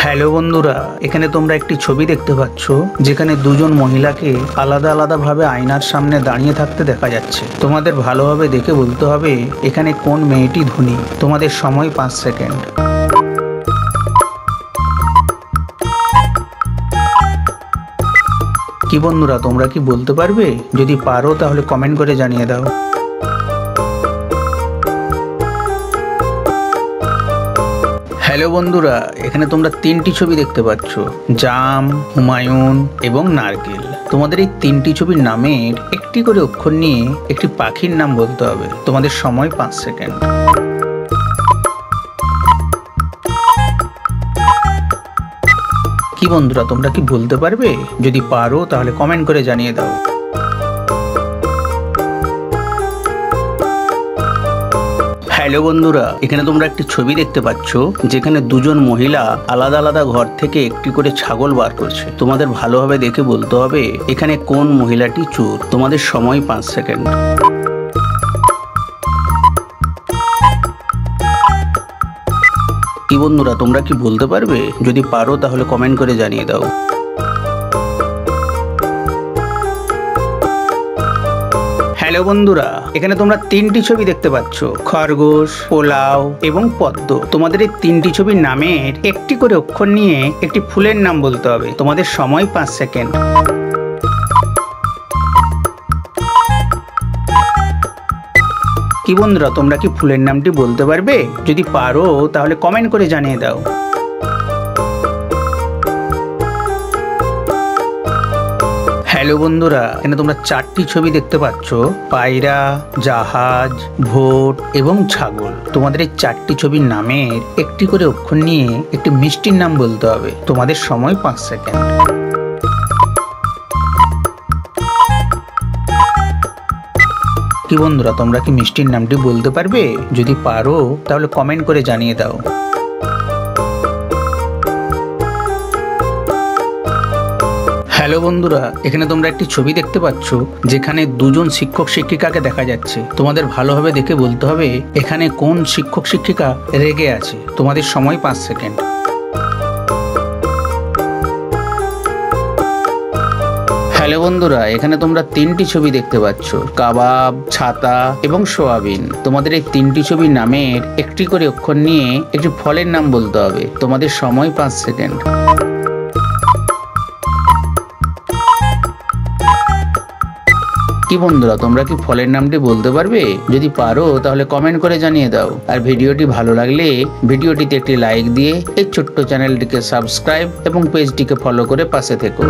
Hello বন্ধুরা, এখানে তোমরা একটি ছবি দেখতে পাচ্ছ যেখানে দুজন মহিলাকে আলাদা আলাদা ভাবে আয়নার সামনে দাঁড়িয়ে থাকতে দেখা যাচ্ছে। তোমাদের ভালোভাবে দেখে বলতে হবে এখানে কোন মেয়েটি ধনী। তোমাদের সময় 5 সেকেন্ড। কি বন্ধুরা, তোমরা কি বলতে পারবে? যদি পারো তাহলে কমেন্ট করে জানিয়ে দাও। হ্যালো বন্ধুরা, এখানে তোমরা 3টি ছবি দেখতে পাচ্ছ, জাম, হুমায়ুন এবং নারকেল। তোমাদের এই 3টি ছবির নামের একটি করে অক্ষর নিয়ে একটি পাখির নাম বলতে হবে। তোমাদের সময় 5 সেকেন্ড। কি বন্ধুরা, তোমরা কি বলতে পারবে? যদি পারো তাহলে কমেন্ট করে জানিয়ে দাও। হ্যালো বন্ধুরা, এখানে তোমরা একটি ছবি দেখতে পাচ্ছ যেখানে দুজন মহিলা আলাদা আলাদা ঘর থেকে একটি করে ছাগল বার করছে। তোমাদের ভালোভাবে দেখে বলতে হবে এখানে কোন মহিলাটি চোর। তোমাদের সময় 5 সেকেন্ড। কি বন্ধুরা, তোমরা কি বলতে পারবে? যদি পারো তাহলে কমেন্ট করে জানিয়ে দাও। হ্যালো বন্ধুরা, এখানে তোমরা 3টি ছবি দেখতে পাচ্ছ, খরগোশ, পোলাও এবং পদ্ম। তোমাদের এই 3টি ছবির নামের একটি করে অক্ষর নিয়ে একটি ফুলের নাম বলতে হবে। তোমাদের সময় 5 সেকেন্ড। কি বন্ধুরা, তোমরা কি ফুলের নামটি বলতে পারবে? যদি পারো তাহলে কমেন্ট করে জানিয়ে দাও। হ্যালো বন্ধুরা, এখানে তোমরা 4টি ছবি দেখতে পাচ্ছ, পায়রা, জাহাজ, ভোট এবং ছাগল। তোমাদের এই 4টি ছবির নামের একটি করে অক্ষর নিয়ে একটি মিষ্টির নাম বলতে হবে। তোমাদের সময় 5 সেকেন্ড। কি বন্ধুরা, তোমরা কি মিষ্টির নামটি বলতে পারবে? যদি পারো তাহলে কমেন্ট করে জানিয়ে দাও। হ্যালো বন্ধুরা, এখানে তোমরা একটি ছবি দেখতে পাচ্ছ যেখানে দুজন শিক্ষক শিক্ষিকাকে দেখা যাচ্ছে। তোমাদের ভালোভাবে দেখে বলতে হবে এখানে কোন শিক্ষক শিক্ষিকা রেগে আছে। তোমাদের সময় 5 সেকেন্ড। হ্যালো বন্ধুরা, এখানে তোমরা 3টি ছবি দেখতে পাচ্ছ, কাবাব, ছাতা এবং সোয়াবিন। তোমাদের এই 3টি ছবির নামের একটি করে অক্ষর নিয়ে একটি ফলের নাম বলতে হবে। তোমাদের সময় 5 সেকেন্ড। কি বন্ধুরা, তোমরা কি ফলের নামটি বলতে পারবে? যদি পারো তাহলে কমেন্ট করে জানিয়ে দাও। আর ভিডিওটি ভালো লাগলে ভিডিওটিতে একটি লাইক দিয়ে এই ছোট্ট চ্যানেলটিকে সাবস্ক্রাইব এবং পেজটিকে ফলো করে পাশে থেকো।